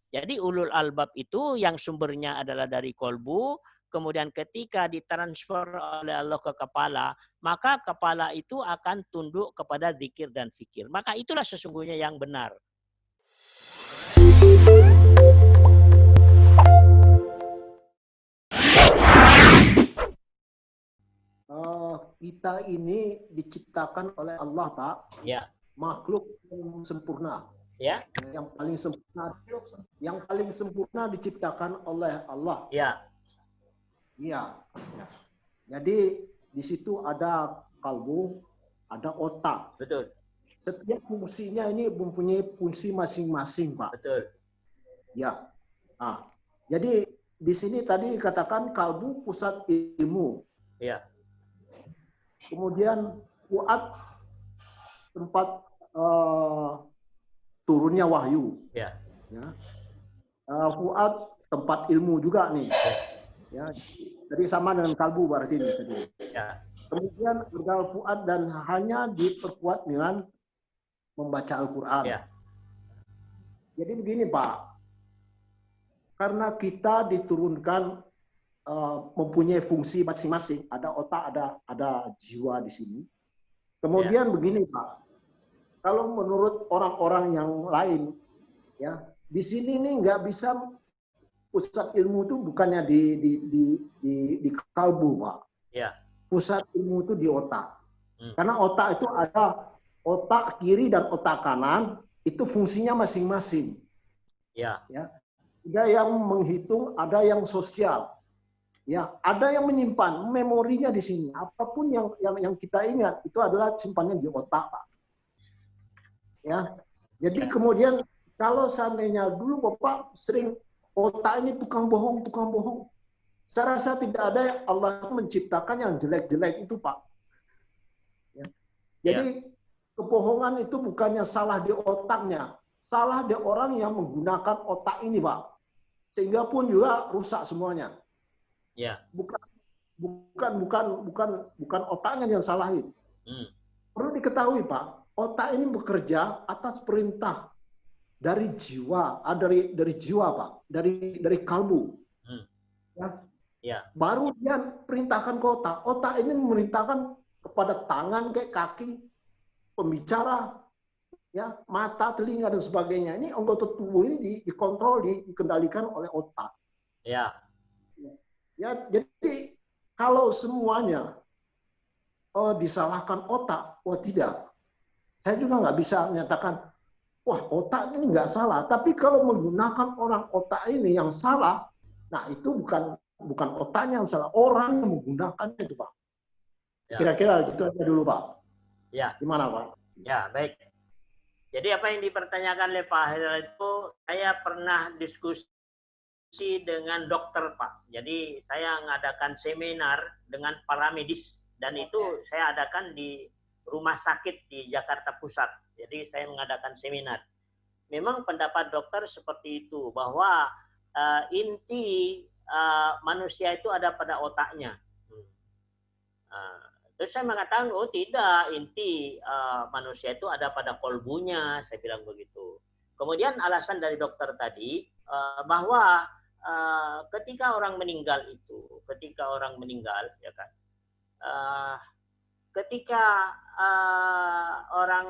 Jadi ulul albab itu yang sumbernya adalah dari kolbu, kemudian ketika ditransfer oleh Allah ke kepala, maka kepala itu akan tunduk kepada zikir dan fikir. Maka itulah sesungguhnya yang benar. Kita ini diciptakan oleh Allah, Pak. Ya. Makhluk yang sempurna. Ya. Yang paling sempurna diciptakan oleh Allah. Ya. Iya. Ya. Jadi di situ ada kalbu, ada otak. Betul. Setiap fungsinya ini mempunyai fungsi masing-masing, Pak. Betul. Ya. Nah, jadi di sini tadi katakan kalbu pusat ilmu. Ya. Kemudian fuad tempat turunnya wahyu. Ya. Ya. Fuad tempat ilmu juga nih. Ya. Jadi sama dengan kalbu berarti ini tadi. Ya. Kemudian ardal fuad dan hanya diperkuat dengan membaca Al-Quran. Ya. Jadi begini, Pak. Karena kita diturunkan mempunyai fungsi masing-masing, ada otak, ada jiwa di sini. Kemudian begini, Pak, kalau menurut orang-orang yang lain, ya di sini nih nggak bisa pusat ilmu itu bukannya di kalbu, Pak. Ya. Pusat ilmu itu di otak. Karena otak itu ada otak kiri dan otak kanan, itu fungsinya masing-masing. Ya. Ya. Ada yang menghitung, ada yang sosial. Ya, ada yang menyimpan memorinya di sini. Apapun yang kita ingat itu adalah simpannya di otak, Pak. Ya. Jadi kemudian kalau seandainya dulu Bapak sering otak ini tukang bohong. Saya rasa tidak ada yang Allah menciptakan yang jelek-jelek itu, Pak. Ya. Jadi kebohongan itu bukannya salah di otaknya, salah di orang yang menggunakan otak ini, Pak. Sehingga pun juga rusak semuanya. Ya. Bukan otaknya yang salahin. Perlu diketahui, Pak, otak ini bekerja atas perintah dari jiwa, dari jiwa, Pak, dari kalbu. Ya. Ya. Baru dia perintahkan ke otak. Otak ini memerintahkan kepada tangan, kayak kaki, pembicara, ya, mata, telinga dan sebagainya. Ini anggota tubuh ini dikontrol, dikendalikan oleh otak. Ya. Ya, jadi kalau semuanya disalahkan otak, wah tidak. Saya juga nggak bisa menyatakan, wah otak ini nggak salah. Tapi kalau menggunakan orang otak ini yang salah, nah itu bukan otaknya yang salah, orang yang menggunakannya itu, Pak. Kira-kira gitu aja dulu, Pak. Ya. Gimana, Pak? Ya, baik. Jadi apa yang dipertanyakan oleh Pak Haidar itu, saya pernah diskusi dengan dokter, Pak. Jadi saya mengadakan seminar dengan para medis dan itu saya adakan di rumah sakit di Jakarta Pusat. Jadi saya mengadakan seminar. Memang pendapat dokter seperti itu, bahwa inti manusia itu ada pada otaknya. Terus saya mengatakan, oh tidak, inti manusia itu ada pada kolbunya, saya bilang begitu. Kemudian alasan dari dokter tadi bahwa ketika orang meninggal, ya kan, ketika orang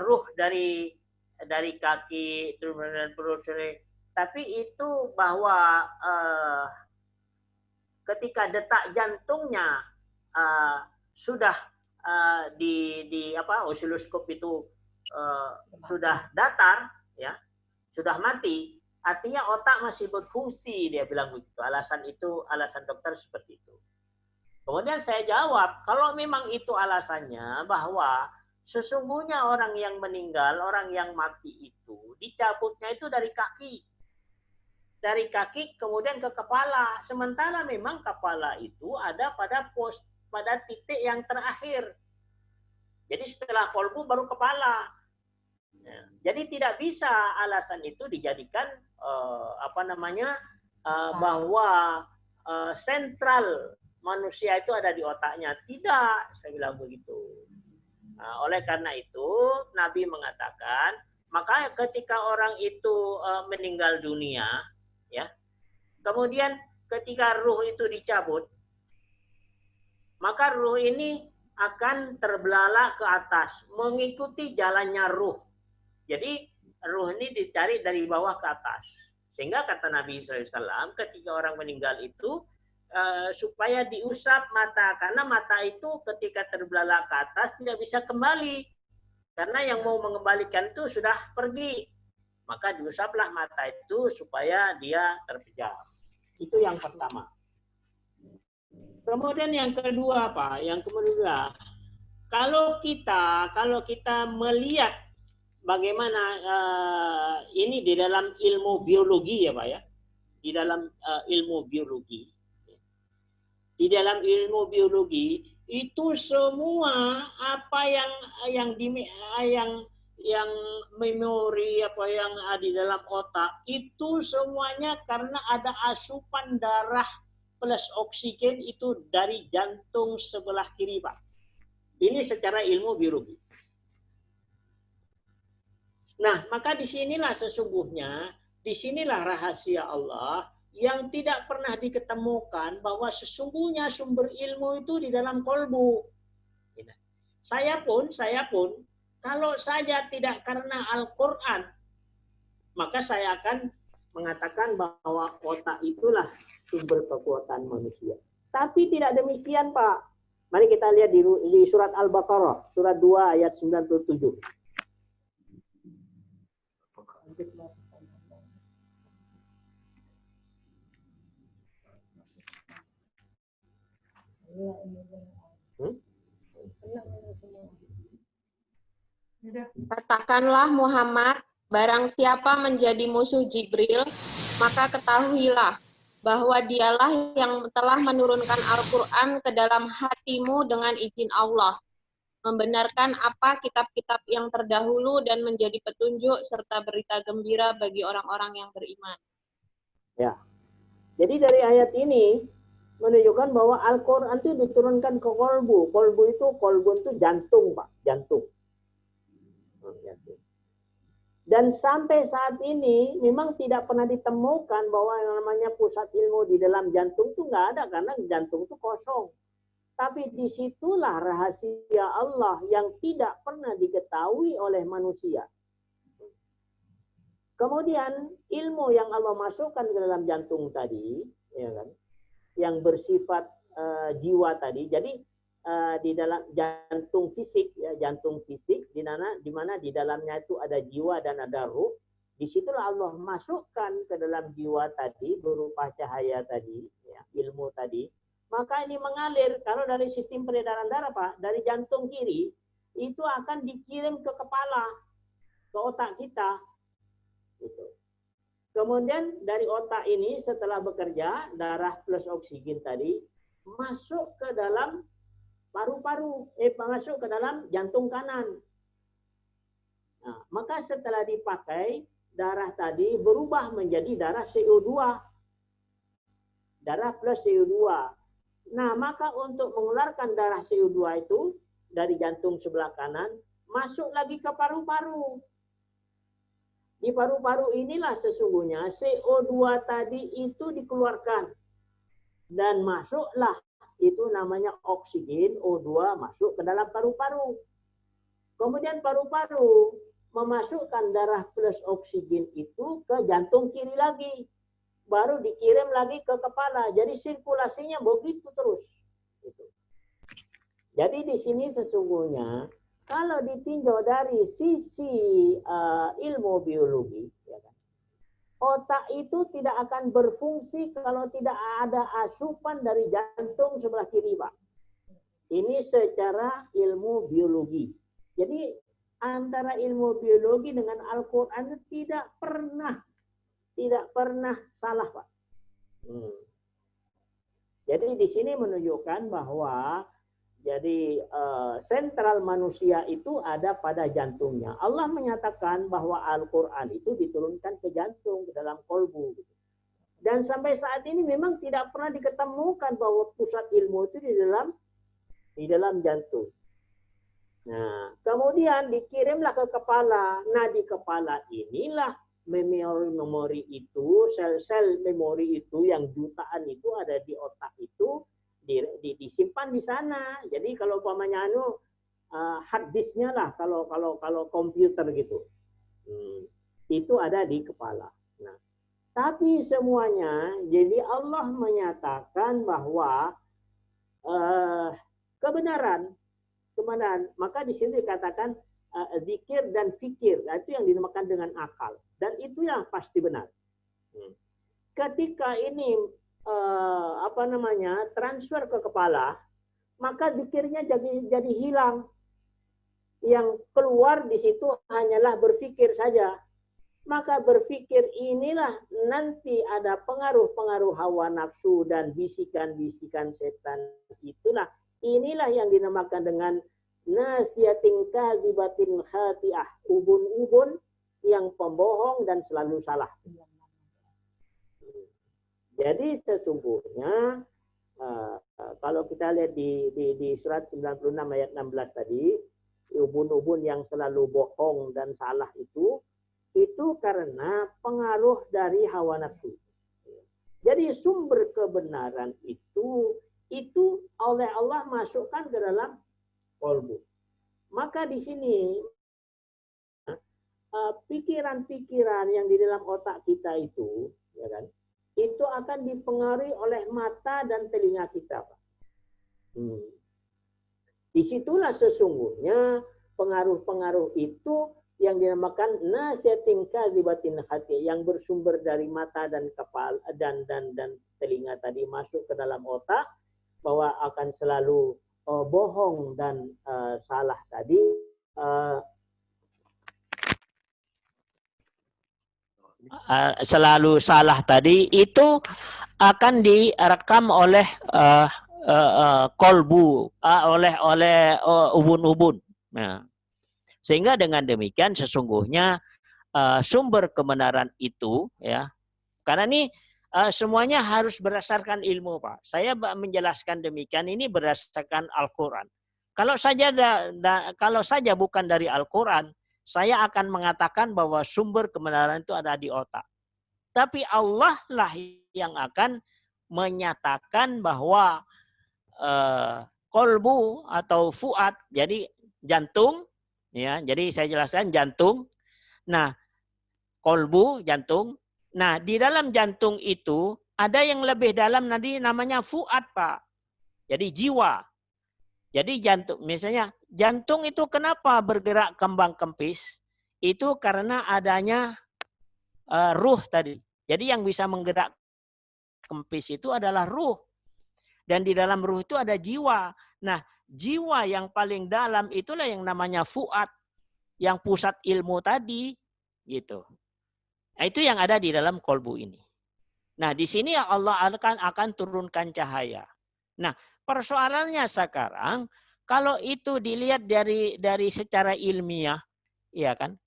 ruh dari kaki dan perut, tapi itu bahwa ketika detak jantungnya sudah di osiloskop itu sudah datar, ya, sudah mati, artinya otak masih berfungsi, dia bilang begitu. Alasan dokter seperti itu. Kemudian saya jawab, kalau memang itu alasannya, bahwa sesungguhnya orang yang meninggal, orang yang mati itu dicabutnya itu dari kaki kemudian ke kepala. Sementara memang kepala itu ada pada titik yang terakhir. Jadi setelah kolbu baru kepala. Jadi tidak bisa alasan itu dijadikan bahwa sentral manusia itu ada di otaknya. Tidak, saya bilang begitu. Nah, oleh karena itu Nabi mengatakan, maka ketika orang itu meninggal dunia, ya, kemudian ketika ruh itu dicabut, maka ruh ini akan terbelalak ke atas, mengikuti jalannya ruh. Jadi ruh ini dicari dari bawah ke atas. Sehingga kata Nabi SAW, ketika orang meninggal itu, supaya diusap mata, karena mata itu ketika terbelalak ke atas tidak bisa kembali, karena yang mau mengembalikan itu sudah pergi, maka diusaplah mata itu supaya dia terpejam. Itu yang pertama. Kemudian yang kedua apa? Yang kedua, kalau kita melihat bagaimana ini di dalam ilmu biologi ya Pak ya, di dalam ilmu biologi. Di dalam ilmu biologi itu semua apa yang memori apa yang ada di dalam otak itu semuanya karena ada asupan darah plus oksigen itu dari jantung sebelah kiri Pak. Ini secara ilmu biologi. Nah, maka disinilah sesungguhnya, disinilah rahasia Allah yang tidak pernah diketemukan bahwa sesungguhnya sumber ilmu itu di dalam kolbu. Saya pun, kalau saja tidak karena Al-Quran, maka saya akan mengatakan bahwa otak itulah sumber kekuatan manusia. Tapi tidak demikian, Pak. Mari kita lihat di surat Al-Baqarah, surat 2 ayat 97. Katakanlah Muhammad, barang siapa menjadi musuh Jibril, maka ketahuilah bahwa dialah yang telah menurunkan Al-Quran ke dalam hatimu dengan izin Allah, membenarkan apa kitab-kitab yang terdahulu dan menjadi petunjuk serta berita gembira bagi orang-orang yang beriman. Ya, jadi dari ayat ini menunjukkan bahwa Al-Quran itu diturunkan ke kolbu. Kolbu itu jantung, Pak, jantung. Dan sampai saat ini memang tidak pernah ditemukan bahwa yang namanya pusat ilmu di dalam jantung itu nggak ada, karena jantung itu kosong. Tapi disitulah rahasia Allah yang tidak pernah diketahui oleh manusia. Kemudian ilmu yang Allah masukkan ke dalam jantung tadi, ya kan, yang bersifat jiwa tadi. Jadi di dalam jantung fisik, ya, jantung fisik di mana di dalamnya itu ada jiwa dan ada ruh. Disitulah Allah masukkan ke dalam jiwa tadi berupa cahaya tadi, ya, ilmu tadi. Maka ini mengalir, kalau dari sistem peredaran darah Pak, dari jantung kiri itu akan dikirim ke kepala, ke otak kita. Gitu. Kemudian dari otak ini setelah bekerja, darah plus oksigen tadi masuk ke dalam paru-paru, masuk ke dalam jantung kanan. Nah, maka setelah dipakai, darah tadi berubah menjadi darah CO2. Darah plus CO2. Nah, maka untuk mengeluarkan darah CO2 itu dari jantung sebelah kanan, masuk lagi ke paru-paru. Di paru-paru inilah sesungguhnya CO2 tadi itu dikeluarkan. Dan masuklah, itu namanya oksigen, O2 masuk ke dalam paru-paru. Kemudian paru-paru memasukkan darah plus oksigen itu ke jantung kiri lagi. Baru dikirim lagi ke kepala. Jadi sirkulasinya begitu terus. Jadi di sini sesungguhnya kalau ditinjau dari sisi ilmu biologi, ya kan, otak itu tidak akan berfungsi kalau tidak ada asupan dari jantung sebelah kiri, Pak. Ini secara ilmu biologi. Jadi antara ilmu biologi dengan Al-Quran tidak pernah salah, Pak. Jadi di sini menunjukkan bahwa jadi sentral manusia itu ada pada jantungnya. Allah menyatakan bahwa Al-Quran itu diturunkan ke jantung, ke dalam kolbu. Dan sampai saat ini memang tidak pernah diketemukan bahwa pusat ilmu itu di dalam jantung. Nah, kemudian dikirimlah ke kepala. Nah, di kepala inilah memori-memori itu, sel-sel memori itu yang jutaan itu ada di otak itu disimpan di sana. Jadi kalau umpamanya hard disknya lah kalau komputer gitu. Itu ada di kepala. Nah, tapi semuanya jadi Allah menyatakan bahwa kebenaran. Maka di sini dikatakan zikir dan fikir, itu yang dinamakan dengan akal, dan itu yang pasti benar. Ketika ini transfer ke kepala, maka zikirnya jadi hilang. Yang keluar di situ hanyalah berpikir saja. Maka berpikir inilah nanti ada pengaruh-pengaruh hawa nafsu dan bisikan-bisikan setan. Inilah yang dinamakan dengan nasiyatin kadzibatin khati'ah, ubun-ubun yang pembohong dan selalu salah. Jadi sesungguhnya kalau kita lihat di surat 96 ayat 16 tadi, ubun-ubun yang selalu bohong dan salah itu karena pengaruh dari hawa nafsu. Jadi sumber kebenaran itu oleh Allah masukkan ke dalam kolbu. Maka di sini pikiran-pikiran yang di dalam otak kita itu, ya kan, itu akan dipengaruhi oleh mata dan telinga kita, Pak. Disitulah sesungguhnya pengaruh-pengaruh itu yang dinamakan nasiyatin kadzibatin khati, yang bersumber dari mata dan kepala dan telinga tadi masuk ke dalam otak, bahwa akan selalu bohong dan salah tadi. Selalu salah tadi itu akan direkam oleh kolbu, oleh ubun-ubun. Nah, sehingga dengan demikian sesungguhnya sumber kebenaran itu, ya, karena ini semuanya harus berdasarkan ilmu, Pak. Saya menjelaskan demikian ini berdasarkan Al-Quran. Kalau saja bukan dari Al-Quran, saya akan mengatakan bahwa sumber kebenaran itu ada di otak. Tapi Allah lah yang akan menyatakan bahwa kolbu atau fuad, jadi jantung, ya, jadi saya jelaskan jantung. Nah, kolbu, jantung. Nah, di dalam jantung itu ada yang lebih dalam nanti namanya fuad, Pak. Jadi jiwa. Jadi jantung, misalnya jantung itu kenapa bergerak kembang kempis? Itu karena adanya ruh tadi. Jadi yang bisa menggerak kempis itu adalah ruh. Dan di dalam ruh itu ada jiwa. Nah, jiwa yang paling dalam itulah yang namanya fuad, yang pusat ilmu tadi, gitu. Nah, itu yang ada di dalam kolbu ini. Nah, di sini Allah akan turunkan cahaya. Nah, persoalannya sekarang, kalau itu dilihat dari secara ilmiah, ya kan?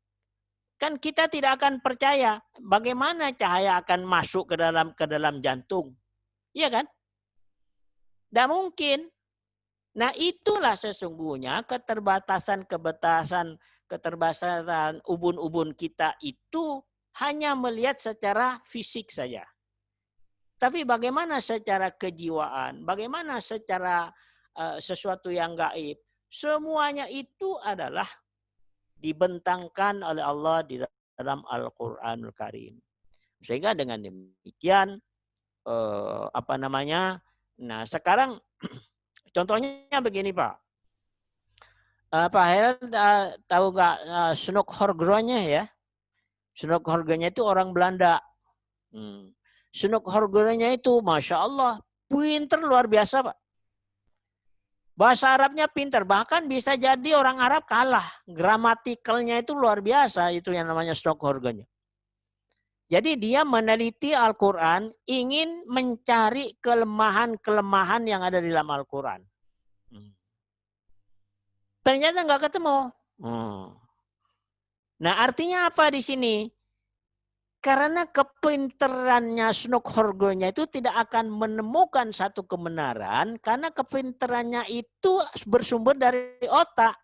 Kan kita tidak akan percaya bagaimana cahaya akan masuk ke dalam jantung. Iya kan? Tidak mungkin. Nah, itulah sesungguhnya keterbatasan ubun-ubun kita itu hanya melihat secara fisik saja. Tapi bagaimana secara kejiwaan, bagaimana secara sesuatu yang gaib, semuanya itu adalah dibentangkan oleh Allah di dalam Al-Quranul Karim. Sehingga dengan demikian, nah sekarang contohnya begini, Pak. Pak Heran tahu nggak Snoek Horgronya ya? Snoek Horgronya itu orang Belanda. Snoek Horgronya itu, Masya Allah, pinter luar biasa, Pak. Bahasa Arabnya pinter, bahkan bisa jadi orang Arab kalah. Gramatikalnya itu luar biasa, itu yang namanya Snoek Horgronya. Jadi dia meneliti Al-Quran, ingin mencari kelemahan-kelemahan yang ada di dalam Al-Quran. Ternyata nggak ketemu. Nah, artinya apa di sini? Karena kepinterannya Snoek Horgronya itu tidak akan menemukan satu kebenaran, karena kepinterannya itu bersumber dari otak.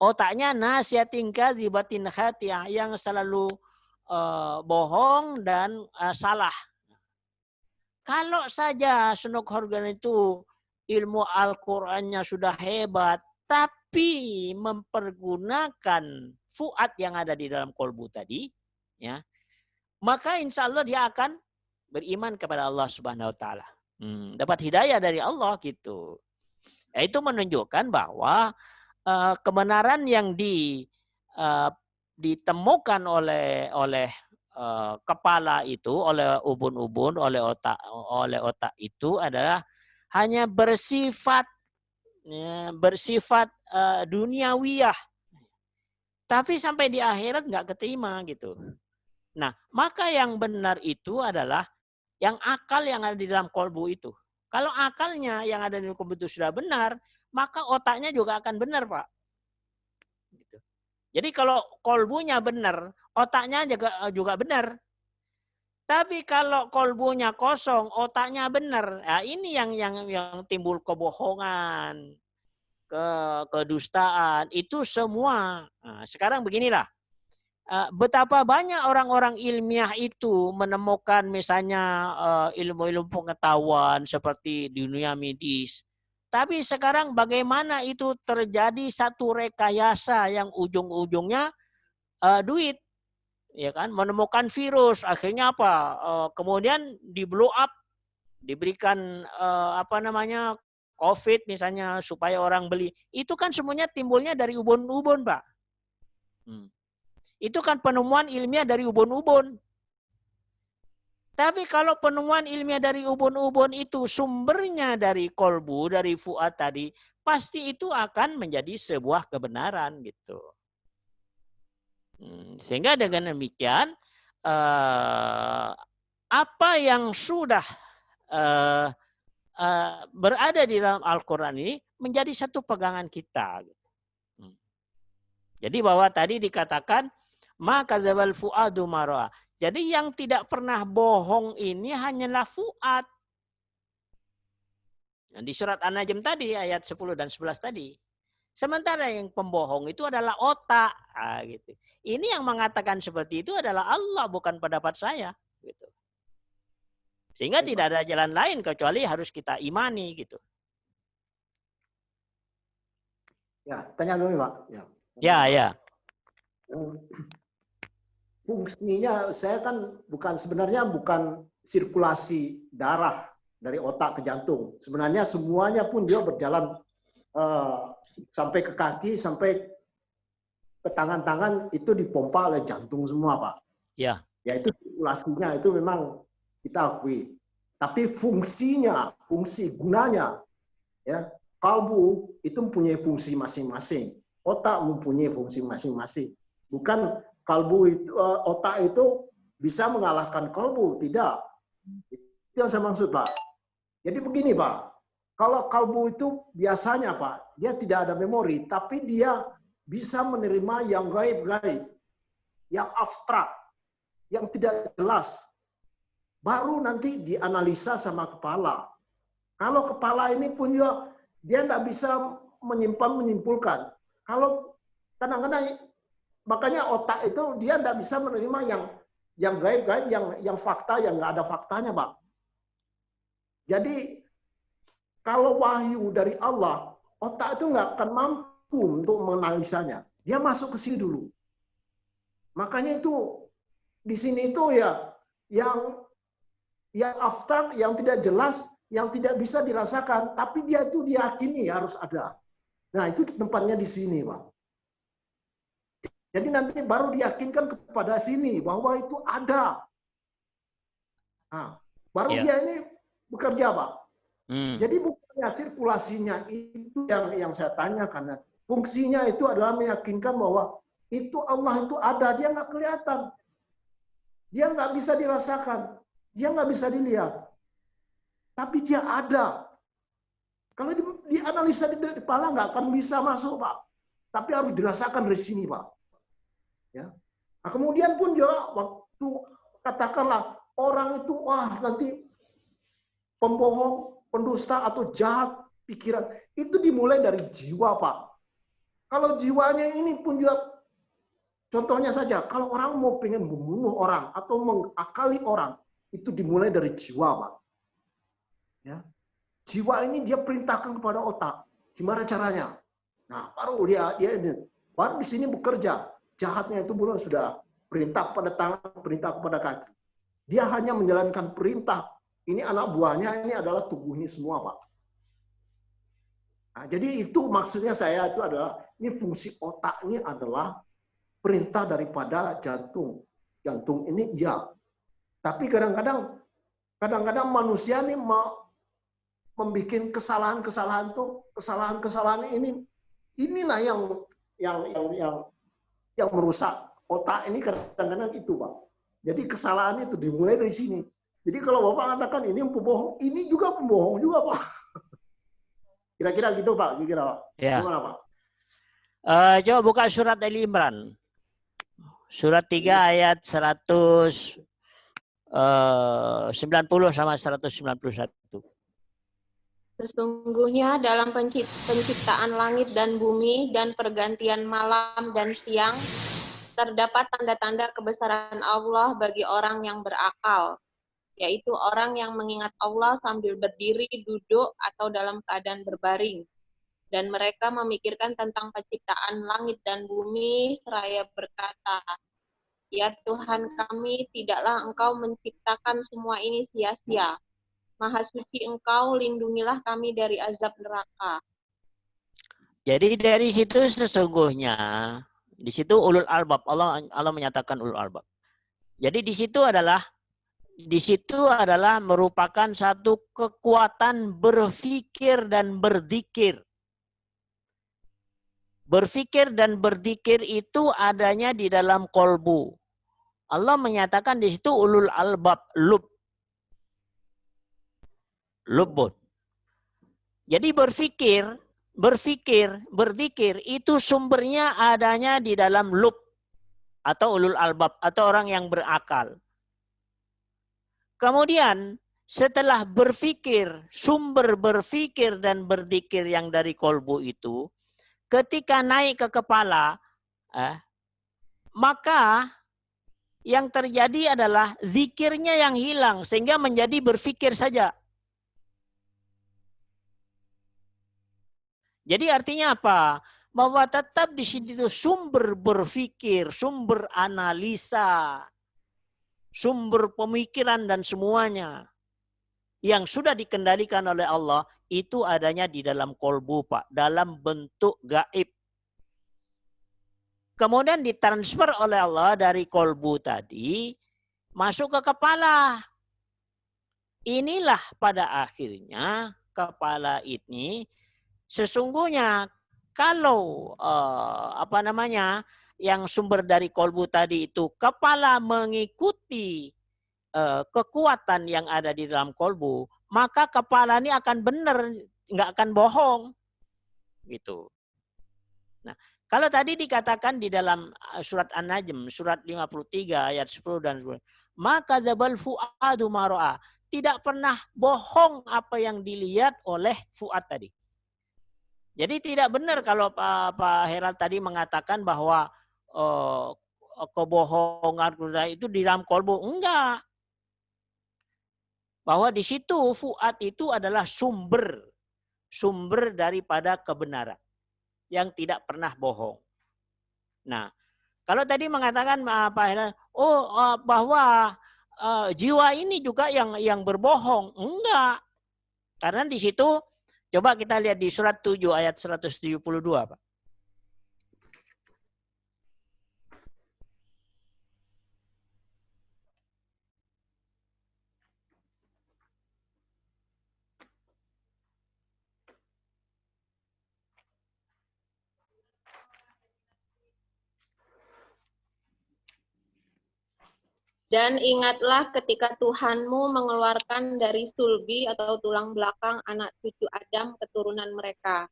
otaknya nasiatin kadzibatin khati'ah, yang selalu bohong dan salah. Kalau saja Sunuk Horgan itu ilmu Al-Qur'annya sudah hebat, tapi mempergunakan fuad yang ada di dalam kolbu tadi, ya, maka insya Allah dia akan beriman kepada Allah Subhanahu Wa Taala, dapat hidayah dari Allah gitu. Itu menunjukkan bahwa kebenaran yang ditemukan oleh kepala itu, oleh ubun-ubun, oleh otak itu adalah hanya bersifat duniawiyah, tapi sampai di akhirat nggak keterima gitu. Nah, maka yang benar itu adalah yang akal yang ada di dalam kolbu itu. Kalau akalnya yang ada di dalam kolbu itu sudah benar, maka otaknya juga akan benar, Pak. Gitu. Jadi kalau kolbunya benar, otaknya juga benar. Tapi kalau kolbunya kosong, otaknya benar. Nah, ini yang timbul kebohongan, kedustaan, itu semua. Nah, sekarang beginilah. Betapa banyak orang-orang ilmiah itu menemukan misalnya ilmu-ilmu pengetahuan seperti di dunia medis. Tapi sekarang bagaimana itu terjadi satu rekayasa yang ujung-ujungnya duit, ya kan? Menemukan virus, akhirnya apa? Kemudian di blow up, diberikan COVID misalnya supaya orang beli. Itu kan semuanya timbulnya dari ubun-ubun, Pak. Itu kan penemuan ilmiah dari ubun-ubun. Tapi kalau penemuan ilmiah dari ubun-ubun itu sumbernya dari kolbu, dari fuad tadi, pasti itu akan menjadi sebuah kebenaran gitu. Sehingga dengan demikian, apa yang sudah berada di dalam Al-Quran ini menjadi satu pegangan kita. Jadi bahwa tadi dikatakan, maka dzabal fuadu mar'a. Jadi yang tidak pernah bohong ini hanyalah fuad. Di surat An-Najm tadi ayat 10 dan 11 tadi. Sementara yang pembohong itu adalah otak. Gitu. Ini yang mengatakan seperti itu adalah Allah, bukan pendapat saya. Gitu. Sehingga tidak ada jalan lain kecuali harus kita imani gitu. Ya, tanya dulu Pak. Ya. Fungsinya saya kan sebenarnya bukan sirkulasi darah dari otak ke jantung. Sebenarnya semuanya pun dia berjalan sampai ke kaki, sampai ke tangan-tangan, itu dipompa oleh jantung semua, Pak. Ya. Ya itu sirkulasinya itu memang kita akui. Tapi gunanya, ya, kalbu itu mempunyai fungsi masing-masing. Otak mempunyai fungsi masing-masing. Bukan kalbu itu, otak itu bisa mengalahkan kalbu, tidak. Itu yang saya maksud, Pak. Jadi begini, Pak. Kalau kalbu itu biasanya, Pak, dia tidak ada memori, tapi dia bisa menerima yang gaib-gaib, yang abstrak, yang tidak jelas. Baru nanti dianalisa sama kepala. Kalau kepala ini pun juga dia tidak bisa menyimpulkan. Kalau kadang-kadang makanya otak itu dia tidak bisa menerima yang gaib-gaib, yang fakta, yang nggak ada faktanya, Pak. Jadi kalau wahyu dari Allah, otak itu nggak akan mampu untuk menganalisanya. Dia masuk ke sini dulu. Makanya itu di sini itu ya yang abstrak, yang tidak jelas, yang tidak bisa dirasakan, tapi dia itu diyakini harus ada. Nah, itu tempatnya di sini, Pak. Jadi nanti baru diyakinkan kepada sini bahwa itu ada. Nah, baru dia ini bekerja, Pak. Jadi bukannya sirkulasinya itu yang saya tanyakan. Fungsinya itu adalah meyakinkan bahwa itu Allah itu ada, dia nggak kelihatan. Dia nggak bisa dirasakan. Dia nggak bisa dilihat. Tapi dia ada. Kalau dianalisa di kepala nggak akan bisa masuk, Pak. Tapi harus dirasakan dari sini, Pak. Ya. Nah, kemudian pun juga waktu katakanlah orang itu nanti pembohong, pendusta atau jahat pikiran, itu dimulai dari jiwa, Pak. Kalau jiwanya ini pun juga, contohnya saja, kalau orang mau pengen membunuh orang atau mengakali orang, itu dimulai dari jiwa, Pak. Ya. Jiwa ini dia perintahkan kepada otak. Gimana caranya? Nah, baru dia ini. Baru di sini bekerja. Jahatnya itu bukan sudah perintah pada tangan, perintah kepada kaki. Dia hanya menjalankan perintah. Ini anak buahnya, ini adalah tubuh ini semua, Pak. Nah, jadi itu maksudnya saya itu adalah, ini fungsi otak ini adalah perintah daripada jantung. Jantung ini iya. Tapi kadang-kadang manusia ini membuat kesalahan-kesalahan tuh, kesalahan-kesalahan inilah yang merusak otak ini kadang-kadang itu, Pak. Jadi kesalahan itu dimulai dari sini. Jadi kalau Bapak katakan ini pembohong, ini juga pembohong juga, Pak. Kira-kira gitu, Pak. Kira-kira, Pak. Ya. Gimana, Pak? Coba buka surat Ali Imran. Surat 3 ayat 190 sama 191. Sesungguhnya dalam penciptaan langit dan bumi dan pergantian malam dan siang, terdapat tanda-tanda kebesaran Allah bagi orang yang berakal, yaitu orang yang mengingat Allah sambil berdiri, duduk, atau dalam keadaan berbaring. Dan mereka memikirkan tentang penciptaan langit dan bumi seraya berkata, "Ya Tuhan kami, tidaklah Engkau menciptakan semua ini sia-sia. Maha suci Engkau, lindungilah kami dari azab neraka." Jadi dari situ sesungguhnya, di situ ulul albab, Allah menyatakan ulul albab. Jadi di situ adalah merupakan satu kekuatan berpikir dan berzikir. Berpikir dan berzikir itu adanya di dalam kolbu. Allah menyatakan di situ ulul albab, lubun. Jadi berpikir, berzikir itu sumbernya adanya di dalam lub atau ulul albab atau orang yang berakal. Kemudian setelah berpikir, sumber berpikir dan berzikir yang dari kolbu itu, ketika naik ke kepala, maka yang terjadi adalah zikirnya yang hilang sehingga menjadi berpikir saja. Jadi artinya apa? Bahwa tetap di sini itu sumber berpikir, sumber analisa, sumber pemikiran dan semuanya yang sudah dikendalikan oleh Allah itu adanya di dalam kolbu, Pak, dalam bentuk gaib. Kemudian ditransfer oleh Allah dari kolbu tadi masuk ke kepala. Inilah pada akhirnya kepala ini sesungguhnya kalau yang sumber dari kolbu tadi itu kepala mengikuti kekuatan yang ada di dalam kolbu, maka kepala ini akan benar, nggak akan bohong, gitu. Nah, kalau tadi dikatakan di dalam surat An-Najm, surat 53 ayat 10 dan 10, maka dzabal fuadu maro'a, tidak pernah bohong apa yang dilihat oleh fuad tadi. Jadi tidak benar kalau Pak Herald tadi mengatakan bahwa kebohongan itu di dalam kolbu. Enggak. Bahwa di situ fuad itu adalah sumber daripada kebenaran yang tidak pernah bohong. Nah, kalau tadi mengatakan Pak Herald, bahwa jiwa ini juga yang berbohong. Enggak. Karena di situ coba kita lihat di surat 7 ayat 172, Pak. Dan ingatlah ketika Tuhanmu mengeluarkan dari sulbi atau tulang belakang anak cucu Adam keturunan mereka.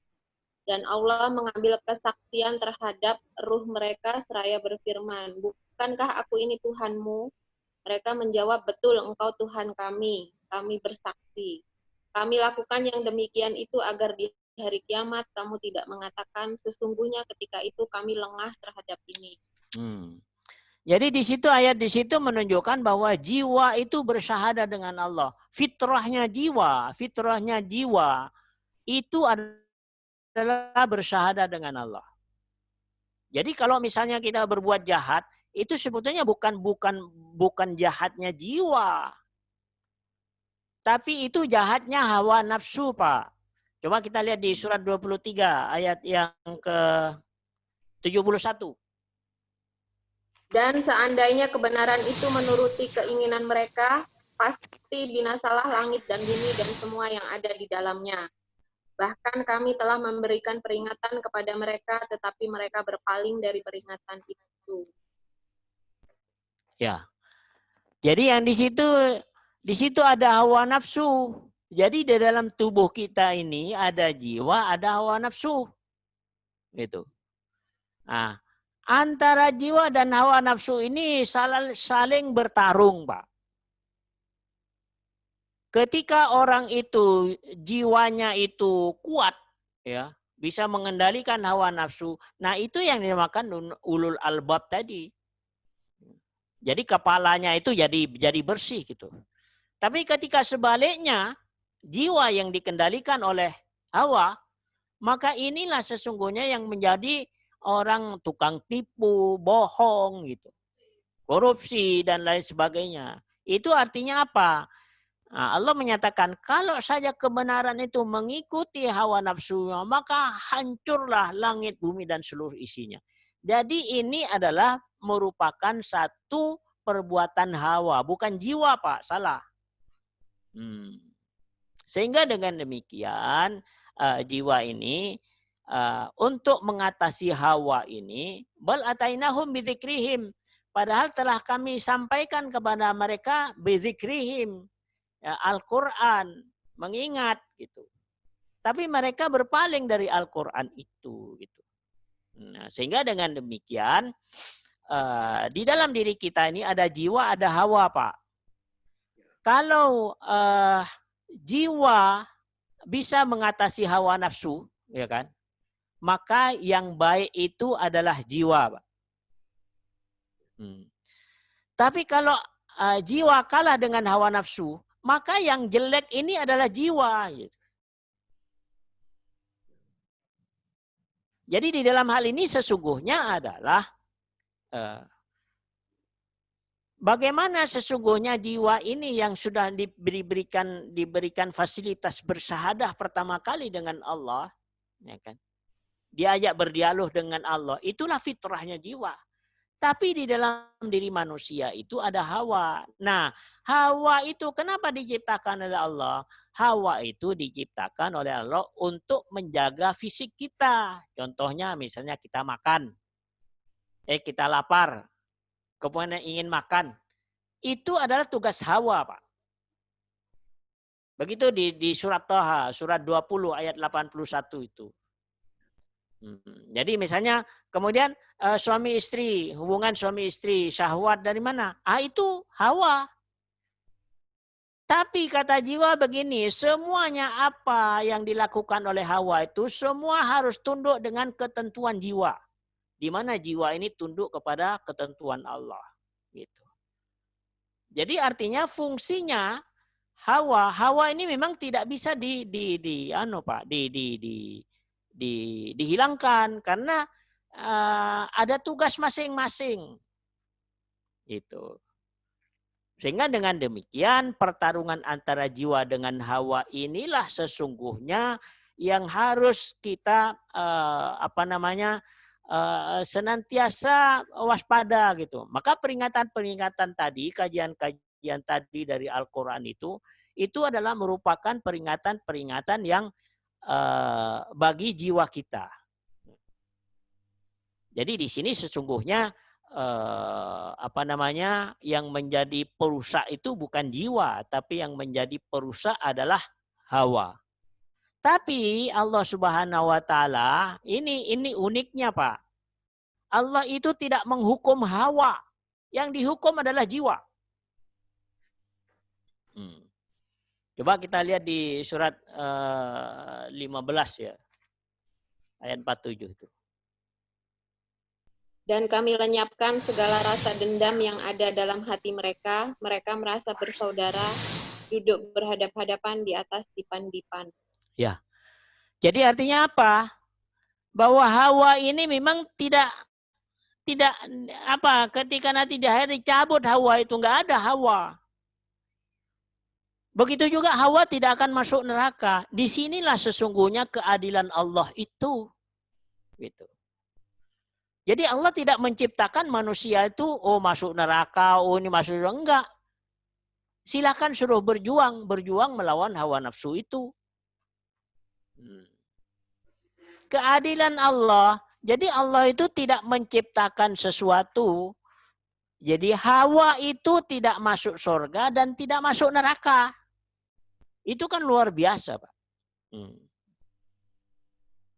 Dan Allah mengambil kesaksian terhadap ruh mereka seraya berfirman, "Bukankah aku ini Tuhanmu?" Mereka menjawab, "Betul, Engkau Tuhan kami. Kami bersaksi. Kami lakukan yang demikian itu agar di hari kiamat kamu tidak mengatakan sesungguhnya ketika itu kami lengah terhadap ini. Jadi di situ ayat di situ menunjukkan bahwa jiwa itu bersyahadat dengan Allah. Fitrahnya jiwa itu adalah bersyahadat dengan Allah. Jadi kalau misalnya kita berbuat jahat, itu sebetulnya bukan jahatnya jiwa. Tapi itu jahatnya hawa nafsu, Pak. Coba kita lihat di surat 23 ayat yang ke-71. Dan seandainya kebenaran itu menuruti keinginan mereka, pasti binasalah langit dan bumi dan semua yang ada di dalamnya. Bahkan kami telah memberikan peringatan kepada mereka, tetapi mereka berpaling dari peringatan itu. Ya. Jadi yang di situ ada hawa nafsu. Jadi di dalam tubuh kita ini ada jiwa, ada hawa nafsu. Gitu. Nah, antara jiwa dan hawa nafsu ini saling bertarung, Pak. Ketika orang itu jiwanya itu kuat, ya, bisa mengendalikan hawa nafsu. Nah, itu yang dinamakan ulul albab tadi. Jadi kepalanya itu jadi bersih gitu. Tapi ketika sebaliknya jiwa yang dikendalikan oleh hawa, maka inilah sesungguhnya yang menjadi orang tukang tipu, bohong gitu. Korupsi dan lain sebagainya. Itu artinya apa? Nah, Allah menyatakan kalau saja kebenaran itu mengikuti hawa nafsunya, maka hancurlah langit, bumi dan seluruh isinya. Jadi ini adalah merupakan satu perbuatan hawa, bukan jiwa, Pak. Salah. Sehingga dengan demikian jiwa ini untuk mengatasi hawa ini, bal atainahum bidzikrihim, padahal telah kami sampaikan kepada mereka bidzikrihim, ya, Al-Quran, mengingat gitu. Tapi mereka berpaling dari Al-Quran itu gitu. Nah, sehingga dengan demikian di dalam diri kita ini ada jiwa, ada hawa, Pak. Kalau jiwa bisa mengatasi hawa nafsu, ya kan? Maka yang baik itu adalah jiwa, Pak. Tapi kalau jiwa kalah dengan hawa nafsu, maka yang jelek ini adalah jiwa. Jadi di dalam hal ini sesungguhnya adalah bagaimana sesungguhnya jiwa ini yang sudah diberikan fasilitas bersyahadah pertama kali dengan Allah, ya kan? Diajak berdialog dengan Allah, itulah fitrahnya jiwa. Tapi di dalam diri manusia itu ada hawa. Nah, hawa itu kenapa diciptakan oleh Allah? Hawa itu diciptakan oleh Allah untuk menjaga fisik kita. Contohnya misalnya kita makan. Kita lapar. Kemudian ingin makan. Itu adalah tugas hawa, Pak. Begitu di surat Thaha, surat 20 ayat 81 itu. Jadi misalnya kemudian suami istri, hubungan suami istri, syahwat dari mana? Itu hawa. Tapi kata jiwa begini, semuanya apa yang dilakukan oleh hawa itu semua harus tunduk dengan ketentuan jiwa. Di mana jiwa ini tunduk kepada ketentuan Allah. Gitu. Jadi artinya fungsinya hawa ini memang tidak bisa dihilangkan karena ada tugas masing-masing. Itu. Sehingga dengan demikian pertarungan antara jiwa dengan hawa inilah sesungguhnya yang harus kita senantiasa waspada gitu. Maka peringatan-peringatan tadi, kajian-kajian tadi dari Al-Quran itu adalah merupakan peringatan-peringatan yang bagi jiwa kita. Jadi di sini sesungguhnya yang menjadi perusak itu bukan jiwa, tapi yang menjadi perusak adalah hawa. Tapi Allah Subhanahu wa taala ini uniknya, Pak. Allah itu tidak menghukum hawa. Yang dihukum adalah jiwa. Coba kita lihat di surat 15 ya. Ayat 47 itu. Dan kami lenyapkan segala rasa dendam yang ada dalam hati mereka. Mereka merasa bersaudara, duduk berhadap-hadapan di atas dipan-dipan. Ya. Jadi artinya apa? Bahwa Hawa ini memang tidak apa, ketika nanti di akhir dicabut Hawa itu, nggak ada Hawa. Begitu juga Hawa tidak akan masuk neraka. Disinilah sesungguhnya keadilan Allah itu. Gitu. Jadi Allah tidak menciptakan manusia itu, oh masuk neraka, oh ini masuk neraka. Enggak. Silakan suruh berjuang melawan hawa nafsu itu. Keadilan Allah. Jadi Allah itu tidak menciptakan sesuatu. Jadi Hawa itu tidak masuk surga dan tidak masuk neraka. Itu kan luar biasa, Pak.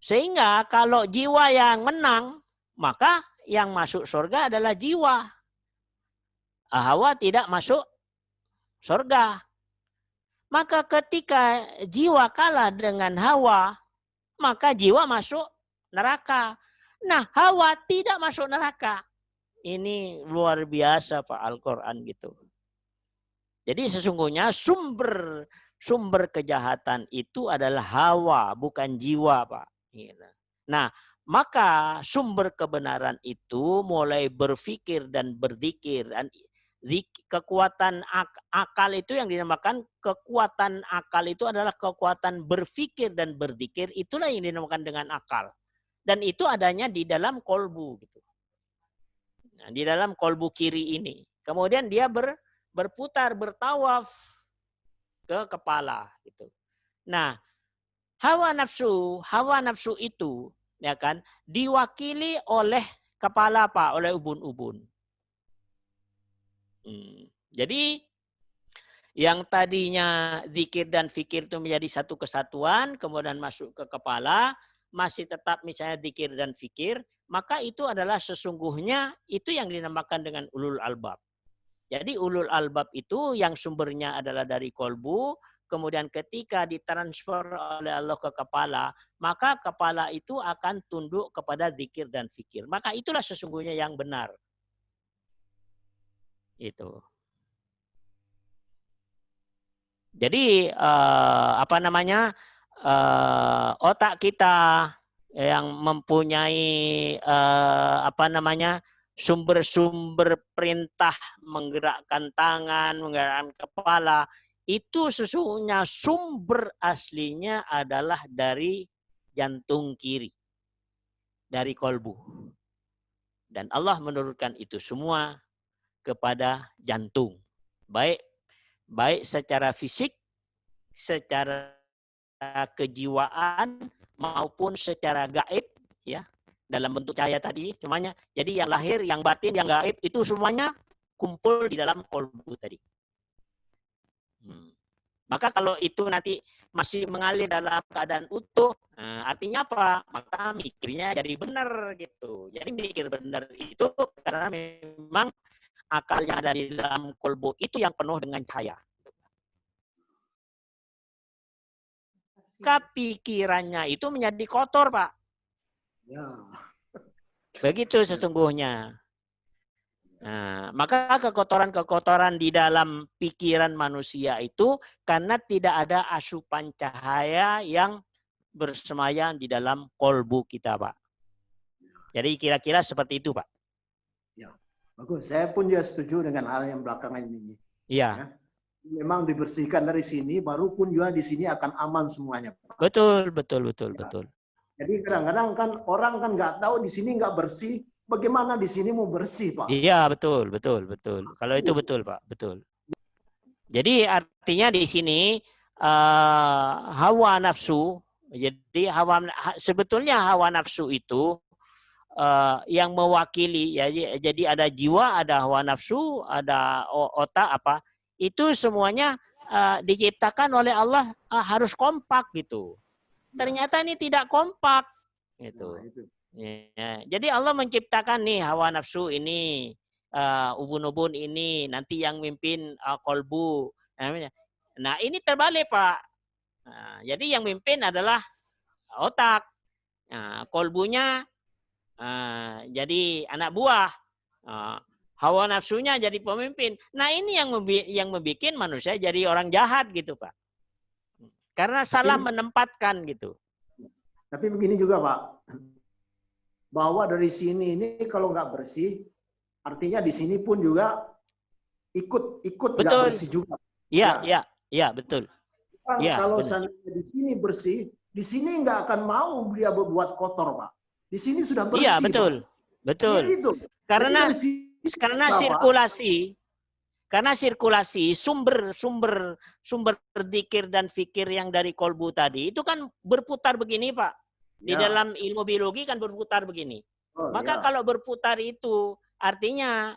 Sehingga kalau jiwa yang menang, maka yang masuk surga adalah jiwa. Hawa tidak masuk surga. Maka ketika jiwa kalah dengan Hawa, maka jiwa masuk neraka. Nah, Hawa tidak masuk neraka. Ini luar biasa Pak Al-Quran gitu. Jadi sesungguhnya sumber kejahatan itu adalah Hawa, bukan jiwa Pak. Nah, maka sumber kebenaran itu mulai berpikir dan berzikir. Dan kekuatan akal itu yang dinamakan kekuatan akal itu adalah kekuatan berpikir dan berzikir. Itulah yang dinamakan dengan akal. Dan itu adanya di dalam kolbu. Gitu. Nah, di dalam kolbu kiri ini. Kemudian dia berputar, bertawaf ke kepala. Gitu. Nah, hawa nafsu itu ya kan diwakili oleh kepala Pak, oleh ubun-ubun. Jadi yang tadinya zikir dan fikir itu menjadi satu kesatuan, kemudian masuk ke kepala, masih tetap misalnya zikir dan fikir, maka itu adalah sesungguhnya itu yang dinamakan dengan ulul albab. Jadi ulul albab itu yang sumbernya adalah dari kolbu, kemudian ketika ditransfer oleh Allah ke kepala, maka kepala itu akan tunduk kepada zikir dan fikir. Maka itulah sesungguhnya yang benar. Itu. Jadi otak kita yang mempunyai sumber-sumber perintah menggerakkan tangan, menggerakkan kepala, itu sesungguhnya sumber aslinya adalah dari jantung kiri, dari kolbu. Dan Allah menurunkan itu semua kepada jantung. Baik secara fisik, secara kejiwaan, maupun secara gaib, ya, dalam bentuk cahaya tadi, semuanya. Jadi yang lahir, yang batin, yang gaib, itu semuanya kumpul di dalam kolbu tadi. Maka kalau itu nanti masih mengalir dalam keadaan utuh, artinya apa? Maka mikirnya jadi benar gitu. Jadi mikir benar itu karena memang akal yang ada di dalam kolbu itu yang penuh dengan cahaya. Pikirannya itu menjadi kotor, Pak. Ya. Begitu sesungguhnya. Nah, maka kekotoran-kekotoran di dalam pikiran manusia itu karena tidak ada asupan cahaya yang bersemayam di dalam kolbu kita, Pak. Jadi kira-kira seperti itu, Pak. Ya, bagus. Saya pun juga setuju dengan hal yang belakangan ini. Iya. Ya. Memang dibersihkan dari sini, baru pun juga di sini akan aman semuanya, Pak. Betul. Ya. Jadi kadang-kadang kan orang kan nggak tahu di sini nggak bersih, bagaimana di sini mau bersih, Pak? Iya, betul. Kalau itu betul, Pak, betul. Jadi artinya di sini hawa nafsu. Jadi sebetulnya hawa nafsu itu yang mewakili, ya. Jadi ada jiwa, ada hawa nafsu, ada otak apa. Itu semuanya diciptakan oleh Allah harus kompak gitu. Ternyata ini tidak kompak gitu. Ya. Jadi Allah menciptakan nih hawa nafsu ini, ubun-ubun ini, nanti yang mimpin kolbu. Nah ini terbalik, Pak. Nah, jadi yang mimpin adalah otak. Nah, kolbunya jadi anak buah. Hawa nafsunya jadi pemimpin. Nah, ini yang membuat manusia jadi orang jahat gitu, Pak. Karena salah menempatkan gitu. Tapi begini juga, Pak. Bahwa dari sini ini kalau nggak bersih, artinya di sini pun juga ikut nggak bersih juga. Iya, betul. Ya, kalau seandainya di sini bersih, di sini nggak akan mau dia berbuat kotor, Pak. Di sini sudah bersih. Iya, betul. Pak. Betul. Ya, itu. Karena sirkulasi sumber dzikir dan fikir yang dari kolbu tadi itu kan berputar begini, Pak. Di dalam ilmu biologi kan berputar begini. Maka kalau berputar itu artinya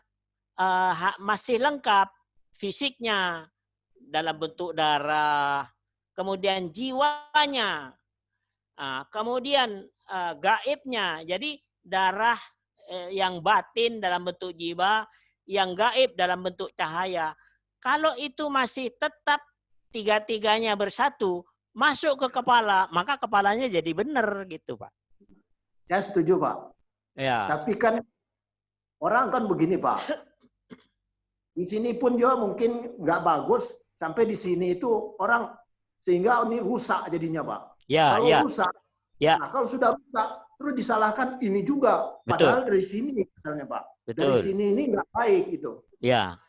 masih lengkap fisiknya dalam bentuk darah, kemudian jiwanya, kemudian gaibnya. Jadi darah yang batin dalam bentuk jiwa, yang gaib dalam bentuk cahaya. Kalau itu masih tetap tiga-tiganya bersatu, masuk ke kepala, maka kepalanya jadi benar gitu, Pak. Saya setuju, Pak. Ya. Tapi kan orang kan begini, Pak. Di sini pun juga mungkin nggak bagus, sampai di sini itu orang sehingga ini rusak jadinya, Pak. Ya, kalau rusak, nah, kalau sudah rusak, terus disalahkan ini juga. Padahal dari sini misalnya, Pak. Dari sini ini nggak baik itu. Ya.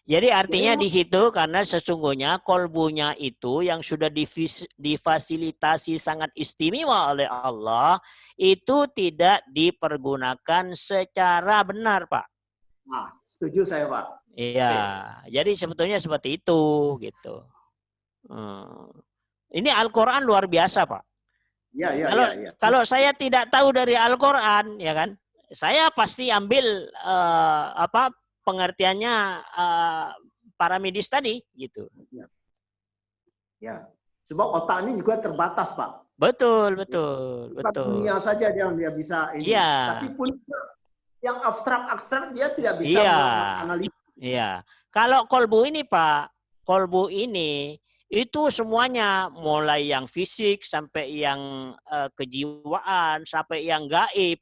Jadi artinya di situ karena sesungguhnya kolbunya itu yang sudah difasilitasi sangat istimewa oleh Allah itu tidak dipergunakan secara benar, Pak. Nah, setuju saya, Pak. Iya, jadi sebetulnya seperti itu gitu. Ini Al-Quran luar biasa, Pak. Kalau saya tidak tahu dari Al-Quran, ya kan, saya pasti ambil pengertiannya para medis tadi, gitu. Ya, sebab otak ini juga terbatas, Pak. Betul. Dunia saja yang dia bisa ini. Tapi pun yang abstrak dia tidak bisa menganalisis. Iya. Kalau kolbu ini, Pak, kolbu ini itu semuanya mulai yang fisik sampai yang kejiwaan sampai yang gaib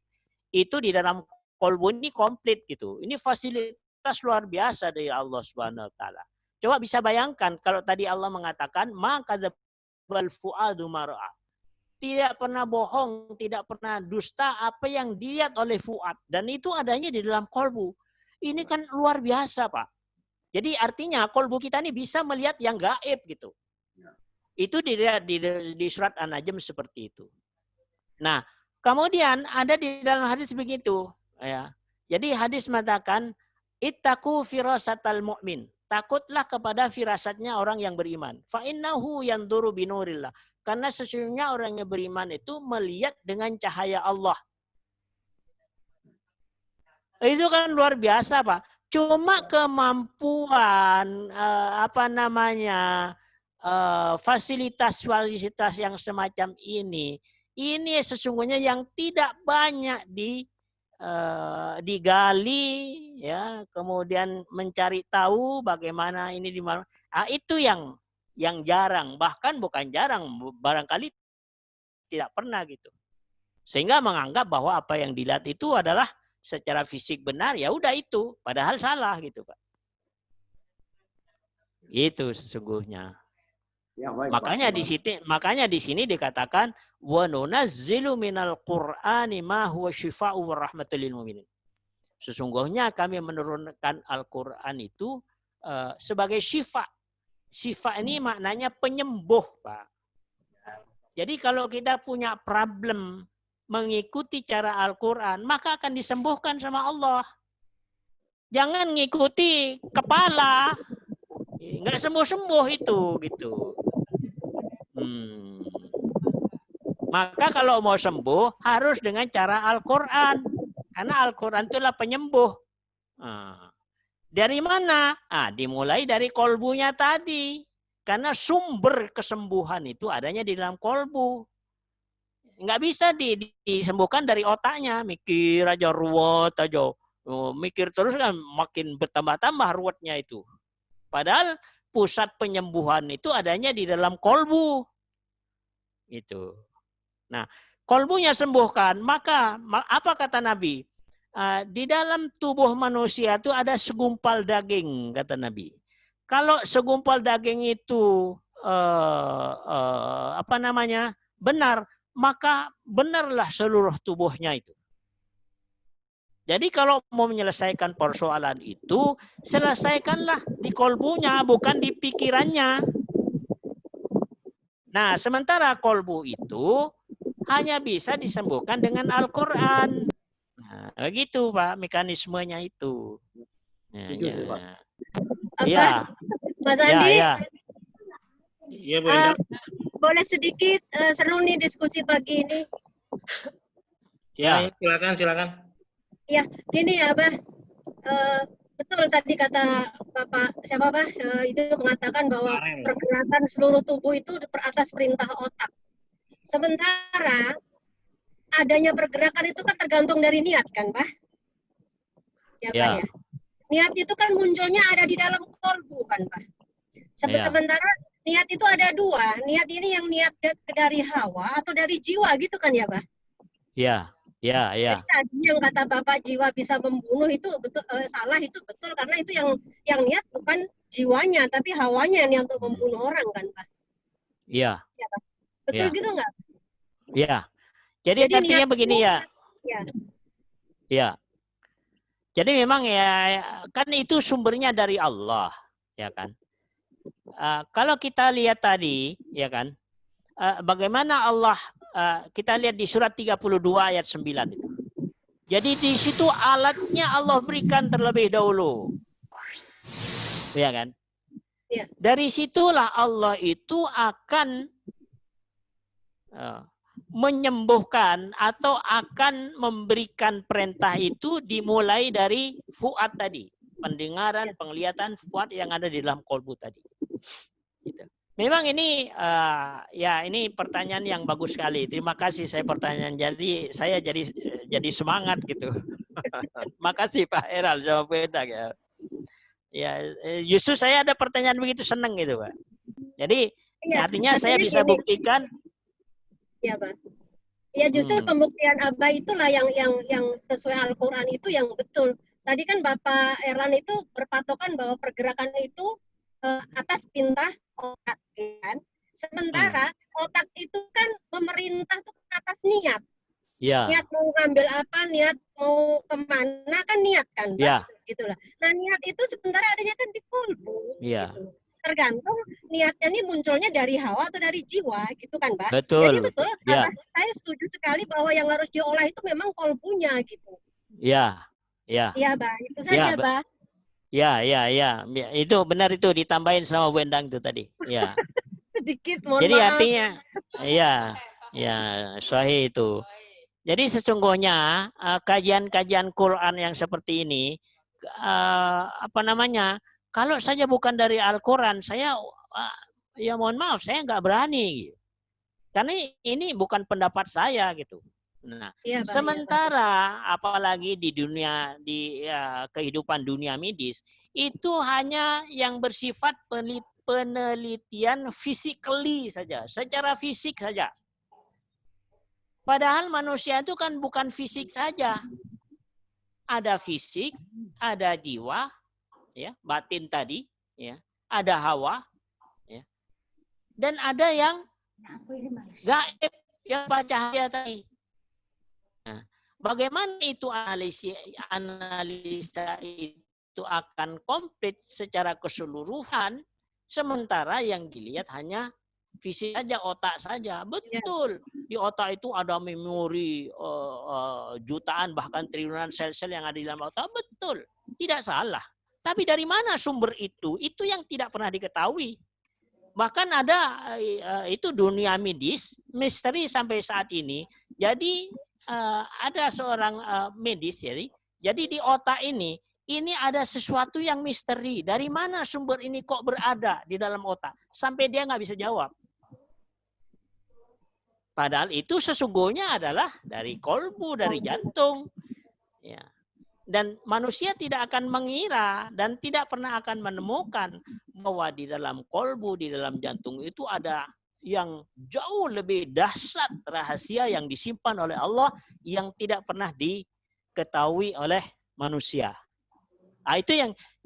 itu di dalam kolbu ini komplit gitu. Ini fasilitas luar biasa dari Allah Subhanahu wa taala. Coba bisa bayangkan kalau tadi Allah mengatakan maka dzabal fuadu mar'a. Tidak pernah bohong, tidak pernah dusta apa yang dilihat oleh fuad dan itu adanya di dalam kolbu. Ini kan luar biasa, Pak. Jadi artinya kolbu kita ini bisa melihat yang gaib gitu. Itu di surat An-Najm seperti itu. Nah, kemudian ada di dalam hadis begitu. Ya. Jadi hadis mengatakan, ittaqu firasatal mu'min. Takutlah kepada firasatnya orang yang beriman. Fa innahu yanduru binurillah. Karena sesungguhnya orang yang beriman itu melihat dengan cahaya Allah. Itu kan luar biasa, Pak. Cuma kemampuan fasilitas yang semacam ini sesungguhnya yang tidak banyak digali, ya, kemudian mencari tahu bagaimana ini di mana. Itu yang jarang, bahkan bukan jarang, barangkali tidak pernah gitu. Sehingga menganggap bahwa apa yang dilihat itu adalah secara fisik benar, ya udah itu, padahal salah gitu, Pak. Itu sesungguhnya. Ya, baik, makanya di sini dikatakan wa nunazzilu minal Qur'ani ma huwa syifaa'u wa rahmatul lil mu'minin. Sesungguhnya kami menurunkan Al-Qur'an itu sebagai syifa. Syifa ini maknanya penyembuh, Pak. Jadi kalau kita punya problem mengikuti cara Al-Quran, maka akan disembuhkan sama Allah. Jangan ngikuti kepala, nggak sembuh-sembuh itu, gitu. Maka kalau mau sembuh harus dengan cara Al-Quran, karena Al-Quran itulah penyembuh. Dari mana? Dimulai dari kolbunya tadi, karena sumber kesembuhan itu adanya di dalam kolbu. Nggak bisa disembuhkan dari otaknya, mikir aja ruwet aja, mikir terus kan makin bertambah-tambah ruwetnya itu. Padahal pusat penyembuhan itu adanya di dalam kolbu. Itu. Nah, kolbunya sembuhkan, maka apa kata Nabi? Di dalam tubuh manusia itu ada segumpal daging, kata Nabi. Kalau segumpal daging itu benar, maka benarlah seluruh tubuhnya itu. Jadi kalau mau menyelesaikan persoalan itu, selesaikanlah di kolbunya, bukan di pikirannya. Nah, sementara kolbu itu hanya bisa disembuhkan dengan Al-Quran. Nah, begitu Pak, mekanismenya itu. Setuju saya, Pak. Iya. Mas Andi, Iya, Bu Endang. boleh sedikit seru nih diskusi pagi ini. Ya, silakan. Ya, gini ya, Bah. Betul tadi kata Bapak siapa, Bah? Itu mengatakan bahwa pergerakan seluruh tubuh itu atas perintah otak. Sementara adanya pergerakan itu kan tergantung dari niat kan, Bah? Ya, Bah ya. Niat itu kan munculnya ada di dalam kolbu kan, Bah? Sementara niat itu ada dua. Niat ini yang niat dari hawa atau dari jiwa gitu kan ya, Bah? Iya. Jadi tadi yang kata Bapak jiwa bisa membunuh itu betul, salah, itu betul karena itu yang niat bukan jiwanya tapi hawanya yang niat untuk membunuh orang kan, Pak? Iya. Ya, betul gitu nggak? Iya. Jadi artinya begini ya. Iya. Jadi memang ya kan itu sumbernya dari Allah, ya kan. Kalau kita lihat tadi, ya kan, bagaimana Allah, kita lihat di surat 32 ayat 9 itu. Jadi di situ alatnya Allah berikan terlebih dahulu. Ya kan? Ya. Dari situlah Allah itu akan menyembuhkan atau akan memberikan perintah itu dimulai dari fuad tadi. Pendengaran, penglihatan, fuad yang ada di dalam kolbu tadi. Gitu. Memang ini ini pertanyaan yang bagus sekali. Terima kasih saya pertanyaan. Jadi saya jadi semangat gitu. Makasih Pak Eral jawab beda ya. Ya, justru saya ada pertanyaan begitu senang gitu, Pak. Jadi artinya saya bisa buktikan. Ya, Pak. Ya justru pembuktian Abah itulah yang sesuai Al-Qur'an itu yang betul. Tadi kan Bapak Erlan itu berpatokan bahwa pergerakan itu atas perintah otak kan. Sementara otak itu kan pemerintah tuh atas niat. Ya. Niat mau ngambil apa, niat mau kemana kan niat kan, Pak? Ya. Gitulah. Nah niat itu sementara adanya kan di kolbu. Ya. Gitu. Tergantung niatnya ini munculnya dari hawa atau dari jiwa, gitu kan, Pak? Betul. Jadi betul. Ya. Saya setuju sekali bahwa yang harus diolah itu memang kolbunya gitu. Ya. Ya. Iya, Pak. Itu saja, Pak. Ya. Itu benar itu ditambahin sama Bu Endang itu tadi. Ya. Sedikit, mohon Jadi maaf. artinya, sahih itu. Jadi sesungguhnya kajian-kajian Quran yang seperti ini, kalau saja bukan dari Al-Quran, saya ya mohon maaf, saya nggak berani. Karena ini bukan pendapat saya gitu. Nah, ya, Pak, sementara apalagi di kehidupan dunia medis itu hanya yang bersifat penelitian physically saja, secara fisik saja. Padahal manusia itu kan bukan fisik saja. Ada fisik, ada jiwa, ya, batin tadi, ya, ada hawa, ya. Dan ada yang gaib, yang cahaya tadi. Nah, bagaimana itu analisa itu akan komplit secara keseluruhan, sementara yang dilihat hanya fisik saja, otak saja. Betul. Di otak itu ada memori jutaan bahkan triliunan sel-sel yang ada di dalam otak. Betul. Tidak salah. Tapi dari mana sumber itu? Itu yang tidak pernah diketahui. Bahkan ada itu dunia medis, misteri sampai saat ini. Jadi ada seorang medis, jadi di otak ini ada sesuatu yang misteri. Dari mana sumber ini kok berada di dalam otak? Sampai dia nggak bisa jawab. Padahal itu sesungguhnya adalah dari kolbu, dari jantung. Ya. Dan manusia tidak akan mengira dan tidak pernah akan menemukan bahwa di dalam kolbu, di dalam jantung itu ada yang jauh lebih dahsyat, rahasia yang disimpan oleh Allah yang tidak pernah diketahui oleh manusia. Itu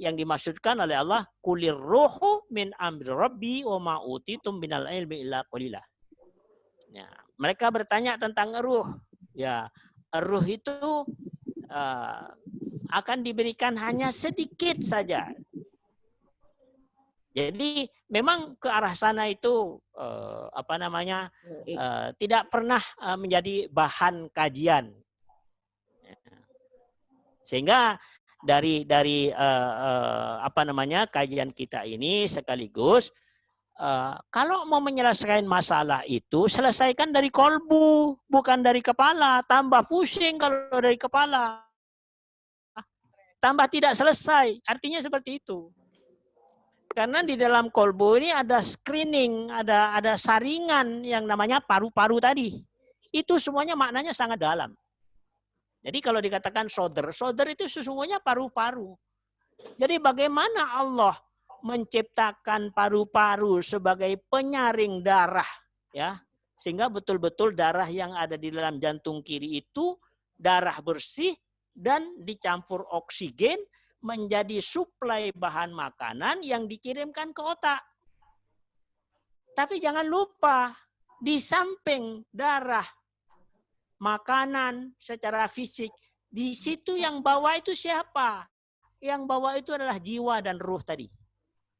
yang dimaksudkan oleh Allah, kulir ruhu min amri rabbi wa ma utitum minal ilmi illa qalila. Ya, mereka bertanya tentang ruh. Ya, ruh itu akan diberikan hanya sedikit saja. Jadi memang ke arah sana itu tidak pernah menjadi bahan kajian. Sehingga dari kajian kita ini sekaligus kalau mau menyelesaikan masalah itu selesaikan dari kolbu, bukan dari kepala. Tambah pusing kalau dari kepala, tambah tidak selesai. Artinya seperti itu. Karena di dalam kolbu ini ada screening, ada saringan yang namanya paru-paru tadi. Itu semuanya maknanya sangat dalam. Jadi kalau dikatakan soder itu sesungguhnya paru-paru. Jadi bagaimana Allah menciptakan paru-paru sebagai penyaring darah, ya, sehingga betul-betul darah yang ada di dalam jantung kiri itu darah bersih dan dicampur oksigen menjadi suplai bahan makanan yang dikirimkan ke otak. Tapi jangan lupa, di samping darah, makanan secara fisik, di situ yang bawa itu siapa? Yang bawa itu adalah jiwa dan ruh tadi.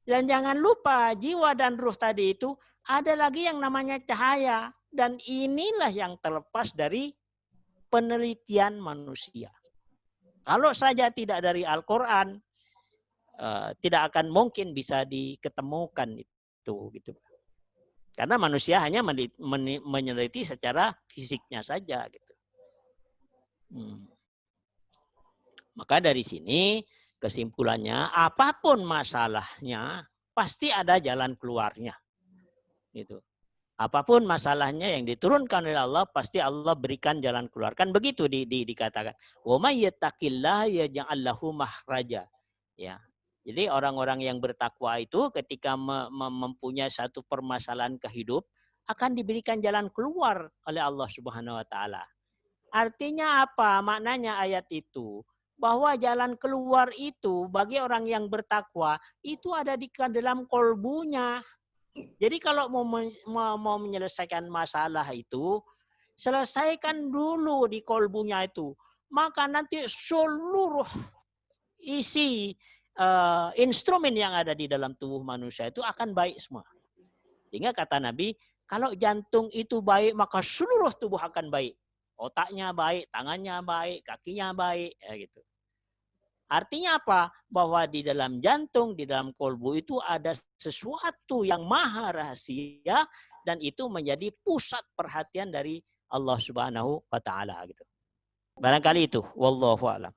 Dan jangan lupa, jiwa dan ruh tadi itu ada lagi yang namanya cahaya. Dan inilah yang terlepas dari penelitian manusia. Kalau saja tidak dari Al-Quran, tidak akan mungkin bisa diketemukan itu, gitu. Karena manusia hanya meneliti secara fisiknya saja, gitu. Maka dari sini kesimpulannya, apapun masalahnya pasti ada jalan keluarnya, gitu. Apapun masalahnya yang diturunkan oleh Allah, pasti Allah berikan jalan keluar. Kan begitu dikatakan. Wa may yattaqillaha yaj'al lahu makhraja. Ya. Jadi orang-orang yang bertakwa itu ketika mempunyai satu permasalahan kehidup akan diberikan jalan keluar oleh Allah Subhanahu wa taala. Artinya apa? Maknanya ayat itu bahwa jalan keluar itu bagi orang yang bertakwa itu ada di dalam kolbunya. Jadi kalau mau menyelesaikan masalah itu, selesaikan dulu di kolbunya itu. Maka nanti seluruh isi instrumen yang ada di dalam tubuh manusia itu akan baik semua. Sehingga kata Nabi, kalau jantung itu baik, maka seluruh tubuh akan baik. Otaknya baik, tangannya baik, kakinya baik, ya gitu. Artinya apa? Bahwa di dalam jantung, di dalam kolbu itu ada sesuatu yang maha rahasia dan itu menjadi pusat perhatian dari Allah Subhanahu wa taala, gitu. Barangkali itu, wallahu a'lam.